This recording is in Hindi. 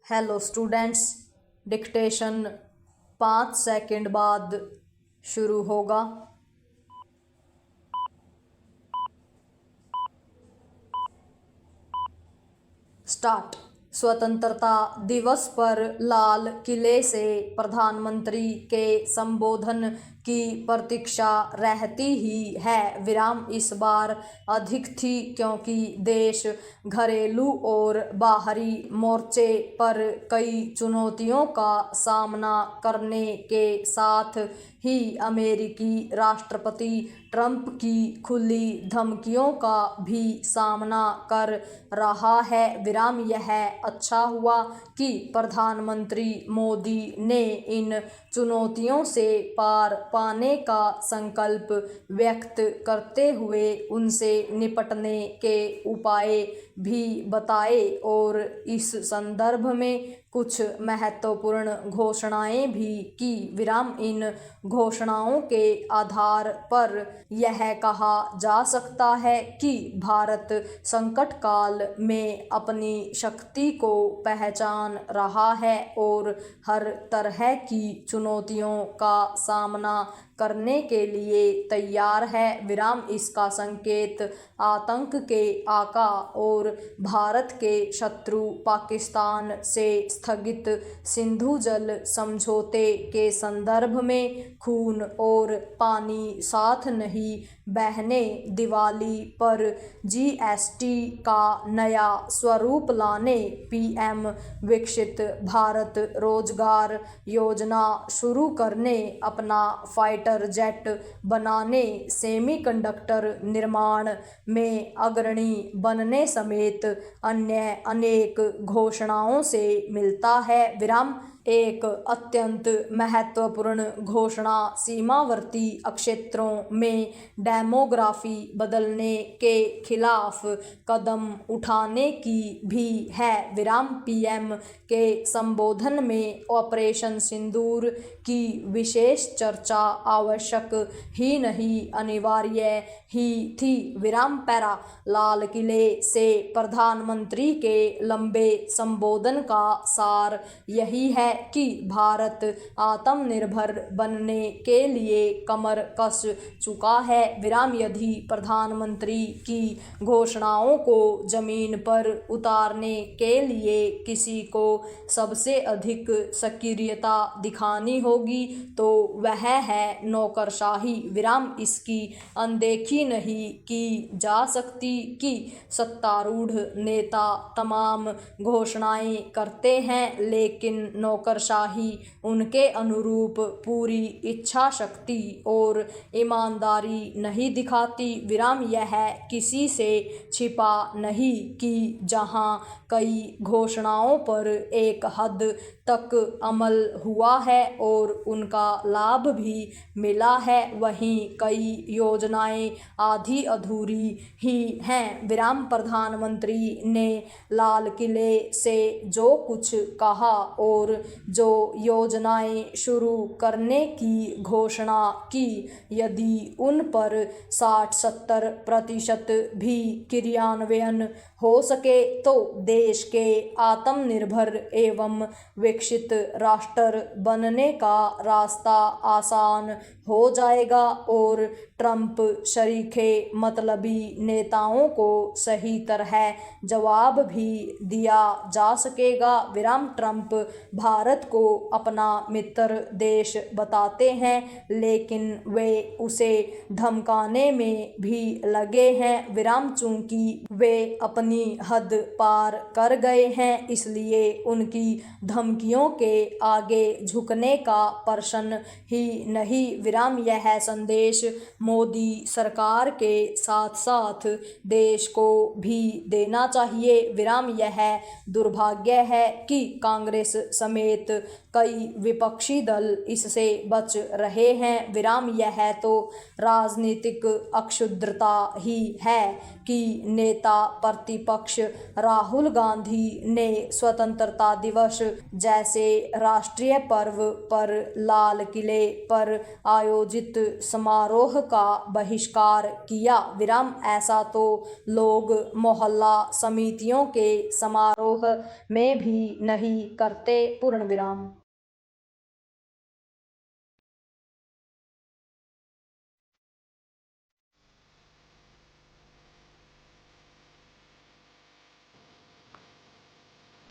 हेलो स्टूडेंट्स, डिक्टेशन 5 सेकंड बाद शुरू होगा। स्टार्ट। स्वतंत्रता दिवस पर लाल किले से प्रधानमंत्री के संबोधन की प्रतीक्षा रहती ही है। विराम इस बार अधिक थी क्योंकि देश घरेलू और बाहरी मोर्चे पर कई चुनौतियों का सामना करने के साथ ही अमेरिकी राष्ट्रपति ट्रंप की खुली धमकियों का भी सामना कर रहा है। विराम यह अच्छा हुआ कि प्रधानमंत्री मोदी ने इन चुनौतियों से पार पाने का संकल्प व्यक्त करते हुए उनसे निपटने के उपाय भी बताए और इस संदर्भ में कुछ महत्वपूर्ण घोषणाएं भी की। विराम इन घोषणाओं के आधार पर यह कहा जा सकता है कि भारत संकट काल में अपनी शक्ति को पहचान रहा है और हर तरह की चुनौतियों का सामना करने के लिए तैयार है। विराम इसका संकेत आतंक के आका और भारत के शत्रु पाकिस्तान से स्थगित सिंधु जल समझौते के संदर्भ में खून और पानी साथ नहीं बहने, दिवाली पर जीएसटी का नया स्वरूप लाने, पीएम विकसित भारत रोजगार योजना शुरू करने, अपना फाइटर जेट बनाने, सेमीकंडक्टर निर्माण में अग्रणी बनने समेत अन्य अनेक घोषणाओं से मिलता है। विराम एक अत्यंत महत्वपूर्ण घोषणा सीमावर्ती क्षेत्रों में डेमोग्राफी बदलने के खिलाफ कदम उठाने की भी है। विराम पीएम के संबोधन में ऑपरेशन सिंदूर की विशेष चर्चा आवश्यक ही नहीं अनिवार्य ही थी। विराम पैरा लाल किले से प्रधानमंत्री के लंबे संबोधन का सार यही है कि भारत आत्मनिर्भर बनने के लिए कमर कस चुका है। विराम यदि प्रधानमंत्री की घोषणाओं को जमीन पर उतारने के लिए किसी को सबसे अधिक सक्रियता दिखानी होगी तो वह है नौकरशाही। विराम इसकी अनदेखी नहीं की जा सकती कि सत्तारूढ़ नेता तमाम घोषणाएं करते हैं लेकिन नौकरशाही उनके अनुरूप पूरी इच्छा शक्ति और ईमानदारी नहीं दिखाती। विराम यह किसी से छिपा नहीं कि जहां कई घोषणाओं पर एक हद तक अमल हुआ है और उनका लाभ भी मिला है, वहीं कई योजनाएं आधी अधूरी ही हैं। विराम प्रधानमंत्री ने लाल किले से जो कुछ कहा और जो योजनाएं शुरू करने की घोषणा की, यदि उन पर 60-70% भी क्रियान्वयन हो सके तो देश के आत्मनिर्भर एवं विकसित राष्ट्र बनने का रास्ता आसान हो जाएगा और ट्रंप शरीखे मतलबी नेताओं को सही तरह जवाब भी दिया जा सकेगा। विराम ट्रंप भारत को अपना मित्र देश बताते हैं लेकिन वे उसे धमकाने में भी लगे हैं। विराम चूंकि वे अपनी हद पार कर गए हैं इसलिए उनकी धमकियों के आगे झुकने का प्रश्न ही नहीं। विराम यह संदेश मोदी सरकार के साथ साथ देश को भी देना चाहिए। विराम यह दुर्भाग्य है कि कांग्रेस समेत कई विपक्षी दल इससे बच रहे हैं। विराम यह तो राजनीतिक अक्षुद्रता ही है कि नेता प्रतिपक्ष राहुल गांधी ने स्वतंत्रता दिवस जैसे राष्ट्रीय पर्व पर लाल किले पर आयोजित समारोह का बहिष्कार किया। विराम ऐसा तो लोग मोहल्ला समितियों के समारोह समारोह में भी नहीं करते पूर्ण विराम।